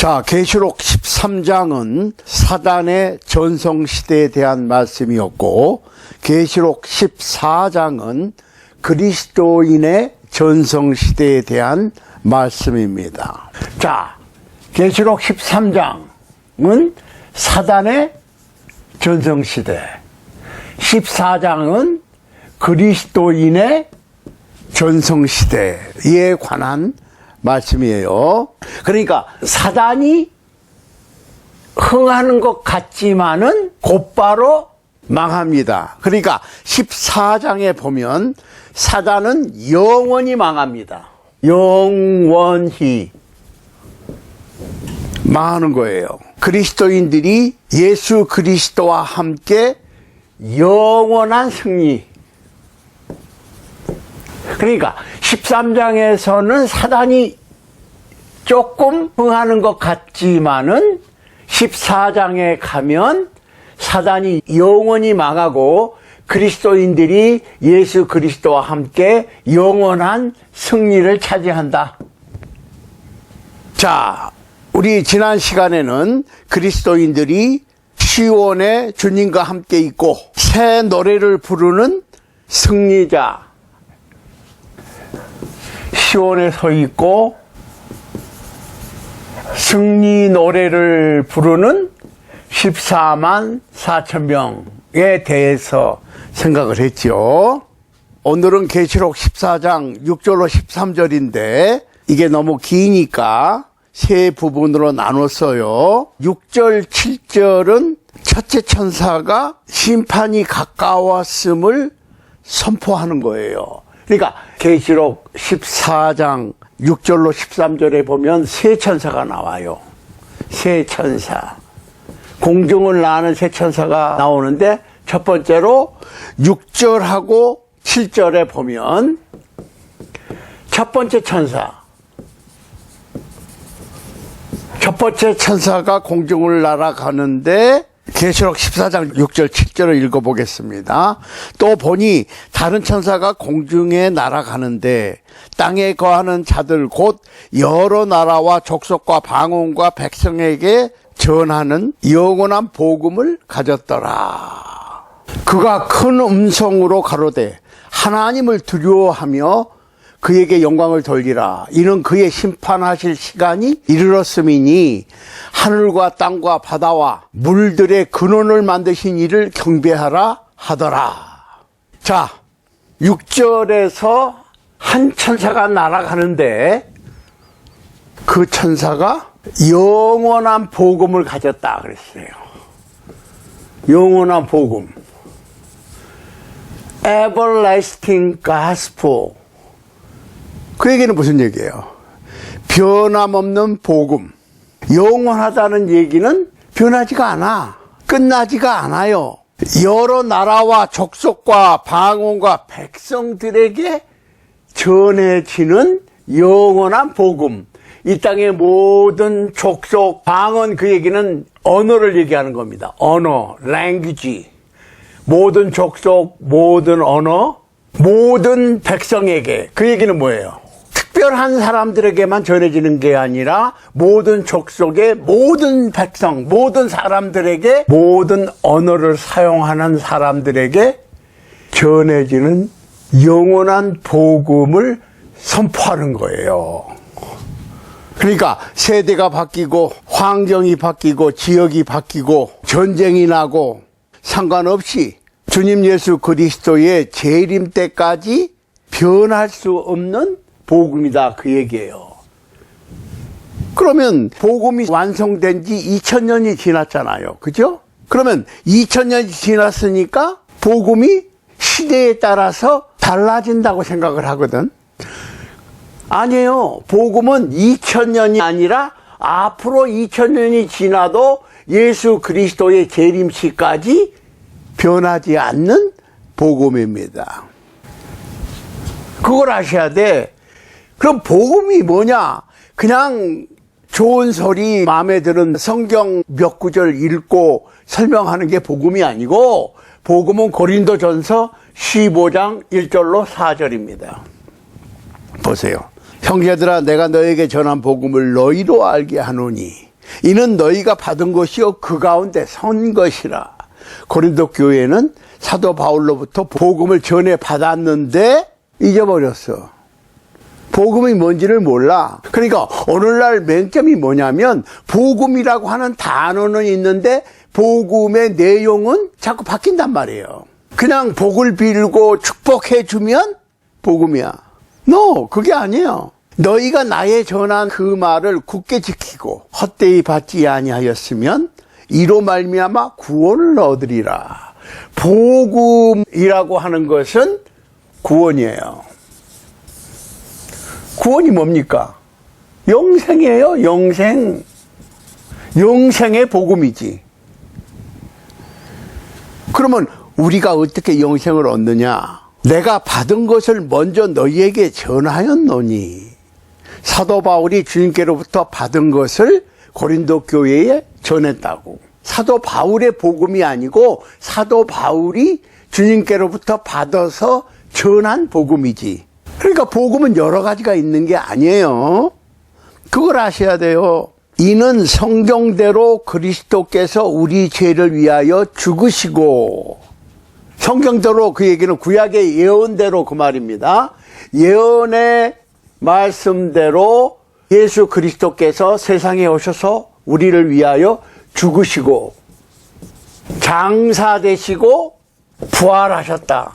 자, 계시록 13장은 사단의 전성시대에 대한 말씀이었고, 계시록 14장은 그리스도인의 전성시대에 대한 말씀입니다. 자, 계시록 13장은 사단의 전성시대, 14장은 그리스도인의 전성시대에 관한 말씀이에요. 그러니까 사단이 흥하는 것 같지만은 곧바로 망합니다. 그러니까 14장에 보면 사단은 영원히 망합니다. 영원히 망하는 거예요. 그리스도인들이 예수 그리스도와 함께 영원한 승리. 그러니까 13장에서는 사단이 조금 흥하는 것 같지만은 14장에 가면 사단이 영원히 망하고 그리스도인들이 예수 그리스도와 함께 영원한 승리를 차지한다. 자, 우리 지난 시간에는 그리스도인들이 시온에 주님과 함께 있고 새 노래를 부르는 승리자, 시온에 서 있고 승리 노래를 부르는 14만 4천 명에 대해서 생각을 했죠. 오늘은 계시록 14장 6절로 13절인데 이게 너무 기니까 세 부분으로 나눴어요. 6절, 7절은 첫째 천사가 심판이 가까웠음을 선포하는 거예요. 그러니까 계시록 14장 6절로 13절에 보면 세 천사가 나와요. 세 천사. 공중을 나는 세 천사가 나오는데 첫 번째로 6절하고 7절에 보면 첫 번째 천사가 공중을 날아가는데 계시록 14장 6절 7절을 읽어보겠습니다. 또 보니 다른 천사가 공중에 날아가는데 땅에 거하는 자들 곧 여러 나라와 족속과 방언과 백성에게 전하는 영원한 복음을 가졌더라. 그가 큰 음성으로 가로되 하나님을 두려워하며 그에게 영광을 돌리라. 이는 그의 심판하실 시간이 이르렀음이니 하늘과 땅과 바다와 물들의 근원을 만드신 이를 경배하라 하더라. 자, 6절에서 한 천사가 날아가는데 그 천사가 영원한 복음을 가졌다 그랬어요. 영원한 복음. Everlasting Gospel. 그 얘기는 무슨 얘기예요? 변함없는 복음. 영원하다는 얘기는 변하지가 않아. 끝나지가 않아요. 여러 나라와 족속과 방언과 백성들에게 전해지는 영원한 복음. 이 땅의 모든 족속, 방언, 그 얘기는 언어를 얘기하는 겁니다. 언어, language. 모든 족속, 모든 언어, 모든 백성에게. 그 얘기는 뭐예요? 특별한 사람들에게만 전해지는 게 아니라 모든 족속의 모든 백성, 모든 사람들에게, 모든 언어를 사용하는 사람들에게 전해지는 영원한 복음을 선포하는 거예요. 그러니까 세대가 바뀌고 환경이 바뀌고 지역이 바뀌고 전쟁이 나고 상관없이 주님 예수 그리스도의 재림 때까지 변할 수 없는 복음이다 그 얘기예요. 그러면 복음이 완성된 지 2000년이 지났잖아요. 그죠? 그러면 2000년이 지났으니까 복음이 시대에 따라서 달라진다고 생각을 하거든. 아니에요. 복음은 2000년이 아니라 앞으로 2000년이 지나도 예수 그리스도의 재림시까지 변하지 않는 복음입니다. 그걸 아셔야 돼. 그럼 복음이 뭐냐? 그냥 좋은 소리, 마음에 드는 성경 몇 구절 읽고 설명하는 게 복음이 아니고, 복음은 고린도전서 15장 1절로 4절입니다. 보세요. 형제들아, 내가 너에게 전한 복음을 너희로 알게 하노니 이는 너희가 받은 것이요 그 가운데 선 것이라. 고린도 교회는 사도 바울로부터 복음을 전해 받았는데 잊어버렸어. 복음이 뭔지를 몰라. 그러니까 오늘날 맹점이 뭐냐면 복음이라고 하는 단어는 있는데 복음의 내용은 자꾸 바뀐단 말이에요. 그냥 복을 빌고 축복해 주면 복음이야. 그게 아니에요. 너희가 나의 전한 그 말을 굳게 지키고 헛되이 받지 아니하였으면 이로 말미암아 구원을 얻으리라. 복음이라고 하는 것은 구원이에요. 구원이 뭡니까? 영생이에요. 영생. 영생의 복음이지. 그러면 우리가 어떻게 영생을 얻느냐? 내가 받은 것을 먼저 너희에게 전하였노니. 사도 바울이 주님께로부터 받은 것을 고린도 교회에 전했다고. 사도 바울의 복음이 아니고 사도 바울이 주님께로부터 받아서 전한 복음이지. 그러니까 복음은 여러 가지가 있는 게 아니에요. 그걸 아셔야 돼요. 이는 성경대로 그리스도께서 우리 죄를 위하여 죽으시고, 성경대로 그 얘기는 구약의 예언대로 그 말입니다. 예언의 말씀대로 예수 그리스도께서 세상에 오셔서 우리를 위하여 죽으시고 장사되시고 부활하셨다.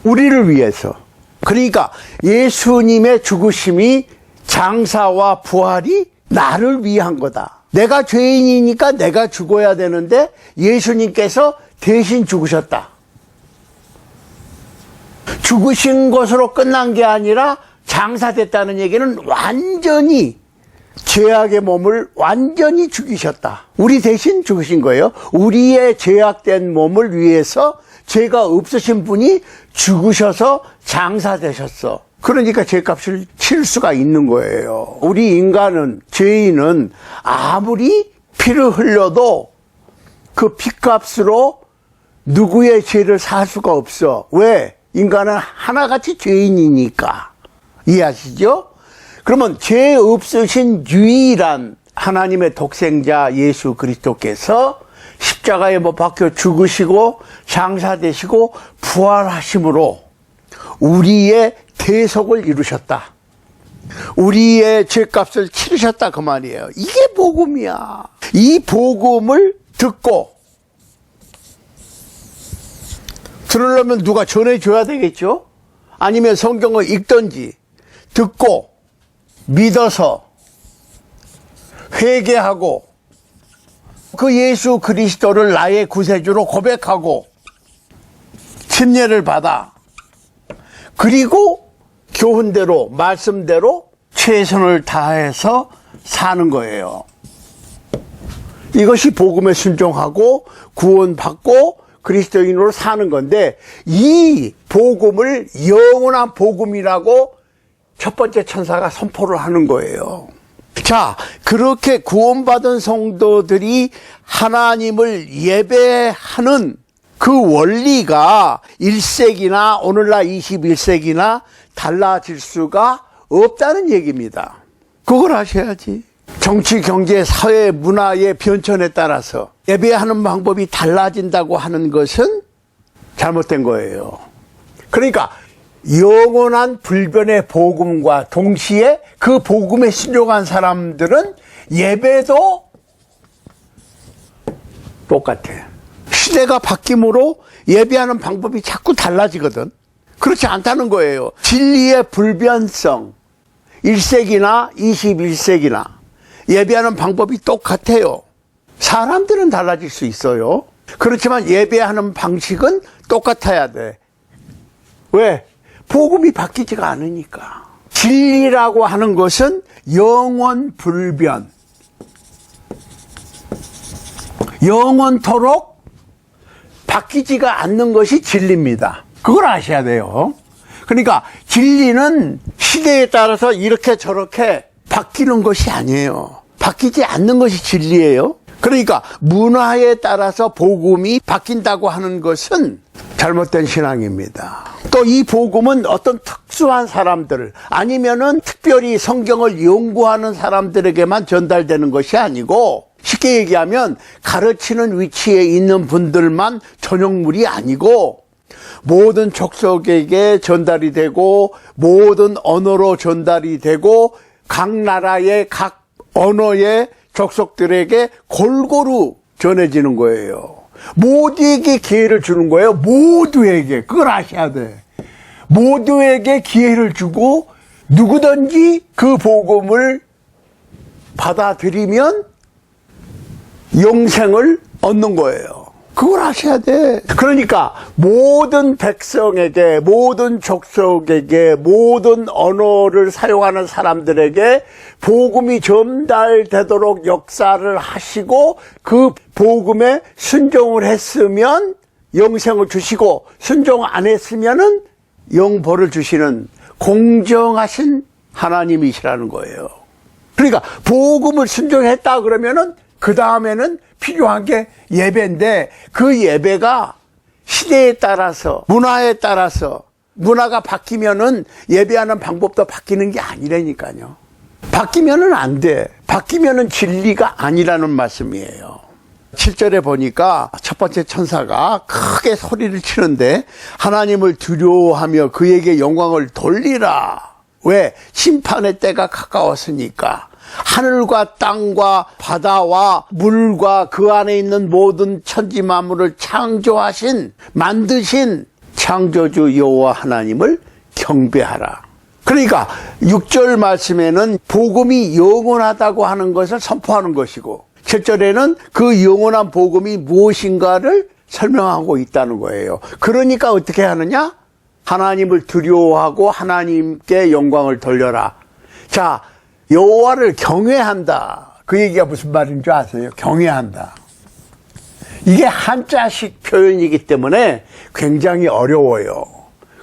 우리를 위해서. 그러니까 예수님의 죽으심이 장사와 부활이 나를 위한 거다. 내가 죄인이니까 내가 죽어야 되는데 예수님께서 대신 죽으셨다. 죽으신 것으로 끝난 게 아니라 장사됐다는 얘기는 완전히 죄악의 몸을 완전히 죽이셨다. 우리 대신 죽으신 거예요. 우리의 죄악된 몸을 위해서 죄가 없으신 분이 죽으셔서 장사되셨어. 그러니까 죄값을 칠 수가 있는 거예요. 우리 인간은, 죄인은 아무리 피를 흘려도 그 피값으로 누구의 죄를 살 수가 없어. 왜? 인간은 하나같이 죄인이니까. 이해하시죠? 그러면 죄 없으신 유일한 하나님의 독생자 예수 그리스도께서 십자가에 못 박혀 죽으시고 장사되시고 부활하심으로 우리의 대속을 이루셨다. 우리의 죄값을 치르셨다 그 말이에요. 이게 복음이야. 이 복음을 듣고 들으려면 누가 전해줘야 되겠죠? 아니면 성경을 읽든지 듣고 믿어서 회개하고 그 예수 그리스도를 나의 구세주로 고백하고 침례를 받아 그리고 교훈대로 말씀대로 최선을 다해서 사는 거예요. 이것이 복음에 순종하고 구원받고 그리스도인으로 사는 건데, 이 복음을 영원한 복음이라고 첫 번째 천사가 선포를 하는 거예요. 자, 그렇게 구원받은 성도들이 하나님을 예배하는 그 원리가 1세기나 오늘날 21세기나 달라질 수가 없다는 얘기입니다. 그걸 아셔야지. 정치, 경제, 사회, 문화의 변천에 따라서 예배하는 방법이 달라진다고 하는 것은 잘못된 거예요. 그러니까 영원한 불변의 복음과 동시에 그 복음에 순종한 사람들은 예배도 똑같아. 시대가 바뀜으로 예배하는 방법이 자꾸 달라지거든. 그렇지 않다는 거예요. 진리의 불변성, 1세기나 21세기나 예배하는 방법이 똑같아요. 사람들은 달라질 수 있어요. 그렇지만 예배하는 방식은 똑같아야 돼. 왜? 복음이 바뀌지가 않으니까. 진리라고 하는 것은 영원 불변, 영원토록 바뀌지가 않는 것이 진리입니다. 그걸 아셔야 돼요. 그러니까 진리는 시대에 따라서 이렇게 저렇게 바뀌는 것이 아니에요. 바뀌지 않는 것이 진리예요. 그러니까 문화에 따라서 복음이 바뀐다고 하는 것은 잘못된 신앙입니다. 또 이 복음은 어떤 특수한 사람들 아니면은 특별히 성경을 연구하는 사람들에게만 전달되는 것이 아니고 쉽게 얘기하면 가르치는 위치에 있는 분들만 전용물이 아니고 모든 족속에게 전달이 되고 모든 언어로 전달이 되고 각 나라의 각 언어의 족속들에게 골고루 전해지는 거예요. 모두에게 기회를 주는 거예요. 모두에게. 그걸 아셔야 돼. 모두에게 기회를 주고 누구든지 그 복음을 받아들이면 영생을 얻는 거예요. 그걸 아셔야 돼. 그러니까 모든 백성에게, 모든 족속에게, 모든 언어를 사용하는 사람들에게 복음이 전달되도록 역사를 하시고 그 복음에 순종을 했으면 영생을 주시고 순종 안 했으면은 영벌을 주시는 공정하신 하나님이시라는 거예요. 그러니까 복음을 순종했다 그러면은 그 다음에는 필요한 게 예배인데 그 예배가 시대에 따라서 문화에 따라서 문화가 바뀌면은 예배하는 방법도 바뀌는 게 아니라니까요. 바뀌면은 안 돼. 바뀌면은 진리가 아니라는 말씀이에요. 7절에 보니까 첫 번째 천사가 크게 소리를 치는데 하나님을 두려워하며 그에게 영광을 돌리라. 왜? 심판의 때가 가까웠으니까. 하늘과 땅과 바다와 물과 그 안에 있는 모든 천지 만물을 창조하신 만드신 창조주 여호와 하나님을 경배하라. 그러니까 6절 말씀에는 복음이 영원하다고 하는 것을 선포하는 것이고 7절에는 그 영원한 복음이 무엇인가를 설명하고 있다는 거예요. 그러니까 어떻게 하느냐? 하나님을 두려워하고 하나님께 영광을 돌려라. 자, 여호와를 경외한다. 그 얘기가 무슨 말인 줄 아세요? 경외한다. 이게 한자식 표현이기 때문에 굉장히 어려워요.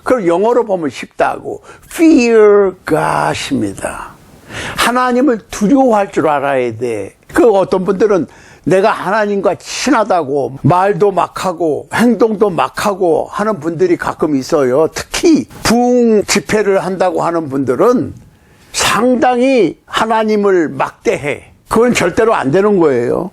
그걸 영어로 보면 쉽다고. Fear God입니다. 하나님을 두려워할 줄 알아야 돼. 그 어떤 분들은 내가 하나님과 친하다고 말도 막 하고 행동도 막 하고 하는 분들이 가끔 있어요. 특히 부흥 집회를 한다고 하는 분들은 상당히 하나님을 막대해. 그건 절대로 안 되는 거예요.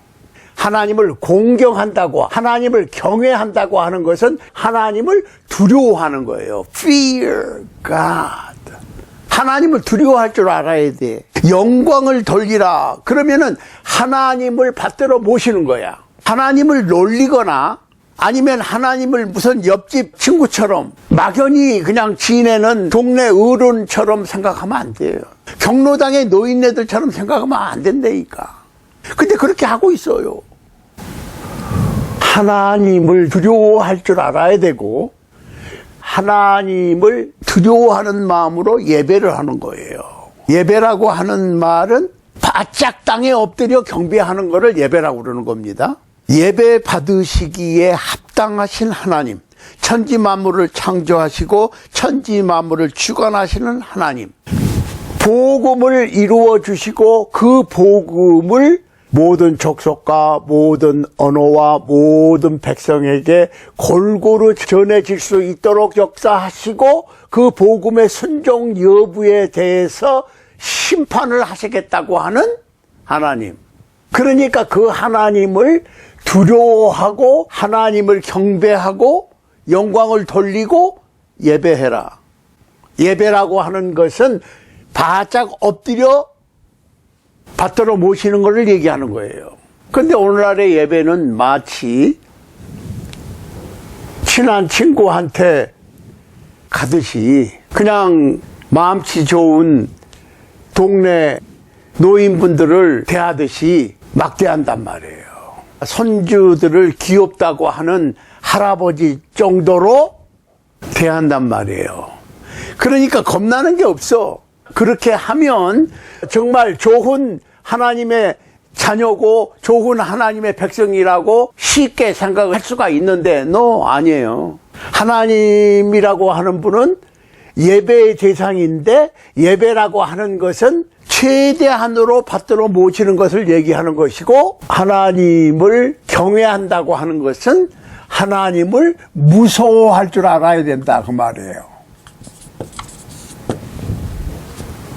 하나님을 공경한다고, 하나님을 경외한다고 하는 것은 하나님을 두려워하는 거예요. Fear God. 하나님을 두려워할 줄 알아야 돼. 영광을 돌리라. 그러면은 하나님을 받들어 모시는 거야. 하나님을 놀리거나 아니면 하나님을 무슨 옆집 친구처럼 막연히 그냥 지내는 동네 어른처럼 생각하면 안 돼요. 경로당의 노인네들처럼 생각하면 안 된다니까. 근데 그렇게 하고 있어요. 하나님을 두려워할 줄 알아야 되고 하나님을 두려워하는 마음으로 예배를 하는 거예요. 예배라고 하는 말은 바짝 땅에 엎드려 경배하는 거를 예배라고 그러는 겁니다. 예배 받으시기에 합당하신 하나님, 천지 만물을 창조하시고 천지 만물을 주관하시는 하나님, 복음을 이루어 주시고 그 복음을 모든 족속과 모든 언어와 모든 백성에게 골고루 전해질 수 있도록 역사하시고 그 복음의 순종 여부에 대해서 심판을 하시겠다고 하는 하나님. 그러니까 그 하나님을 두려워하고 하나님을 경배하고 영광을 돌리고 예배해라. 예배라고 하는 것은 바짝 엎드려 받들어 모시는 것을 얘기하는 거예요. 그런데 오늘날의 예배는 마치 친한 친구한테 가듯이 그냥 마음씨 좋은 동네 노인분들을 대하듯이 막대한단 말이에요. 손주들을 귀엽다고 하는 할아버지 정도로 대한단 말이에요. 그러니까 겁나는 게 없어. 그렇게 하면 정말 좋은 하나님의 자녀고 좋은 하나님의 백성이라고 쉽게 생각할 수가 있는데 아니에요. 하나님이라고 하는 분은 예배의 대상인데 예배라고 하는 것은 최대한으로 받들어 모시는 것을 얘기하는 것이고 하나님을 경외한다고 하는 것은 하나님을 무서워할 줄 알아야 된다 그 말이에요.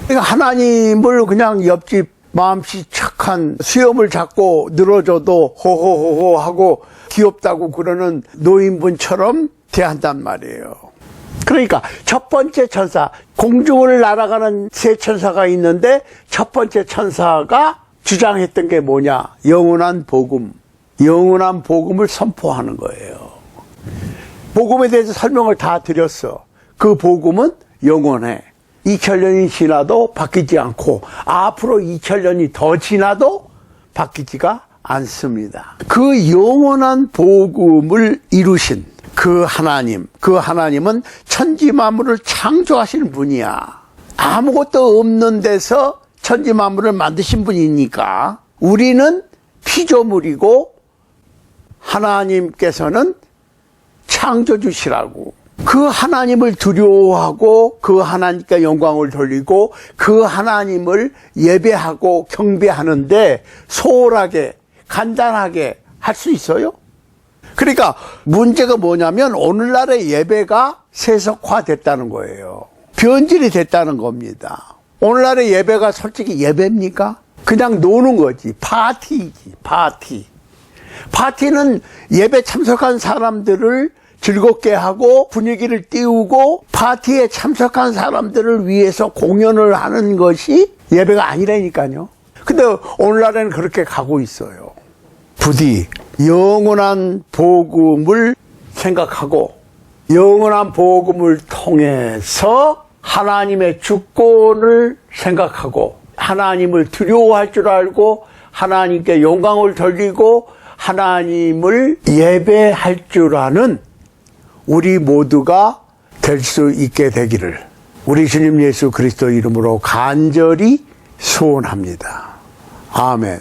그러니까 하나님을 그냥 옆집 마음씨 착한 수염을 잡고 늘어져도 호호호호 하고 귀엽다고 그러는 노인분처럼 대한단 말이에요. 그러니까 첫 번째 천사, 공중을 날아가는 세 천사가 있는데 첫 번째 천사가 주장했던 게 뭐냐? 영원한 복음, 영원한 복음을 선포하는 거예요. 복음에 대해서 설명을 다 드렸어. 그 복음은 영원해. 2000년이 지나도 바뀌지 않고 앞으로 2000년이 더 지나도 바뀌지가 않습니다. 그 영원한 복음을 이루신 그 하나님은 천지 만물을 창조하신 분이야. 아무것도 없는 데서 천지 만물을 만드신 분이니까 우리는 피조물이고 하나님께서는 창조주시라고. 그 하나님을 두려워하고 그 하나님께 영광을 돌리고 그 하나님을 예배하고 경배하는데 소홀하게 간단하게 할 수 있어요? 그러니까 문제가 뭐냐면 오늘날의 예배가 세속화됐다는 거예요. 변질이 됐다는 겁니다. 오늘날의 예배가 솔직히 예배입니까? 그냥 노는 거지. 파티지, 파티. 파티는 예배 참석한 사람들을 즐겁게 하고 분위기를 띄우고 파티에 참석한 사람들을 위해서 공연을 하는 것이 예배가 아니라니까요. 근데 오늘날에는 그렇게 가고 있어요. 부디 영원한 복음을 생각하고 영원한 복음을 통해서 하나님의 주권을 생각하고 하나님을 두려워할 줄 알고 하나님께 영광을 돌리고 하나님을 예배할 줄 아는 우리 모두가 될 수 있게 되기를 우리 주님 예수 그리스도 이름으로 간절히 소원합니다. 아멘.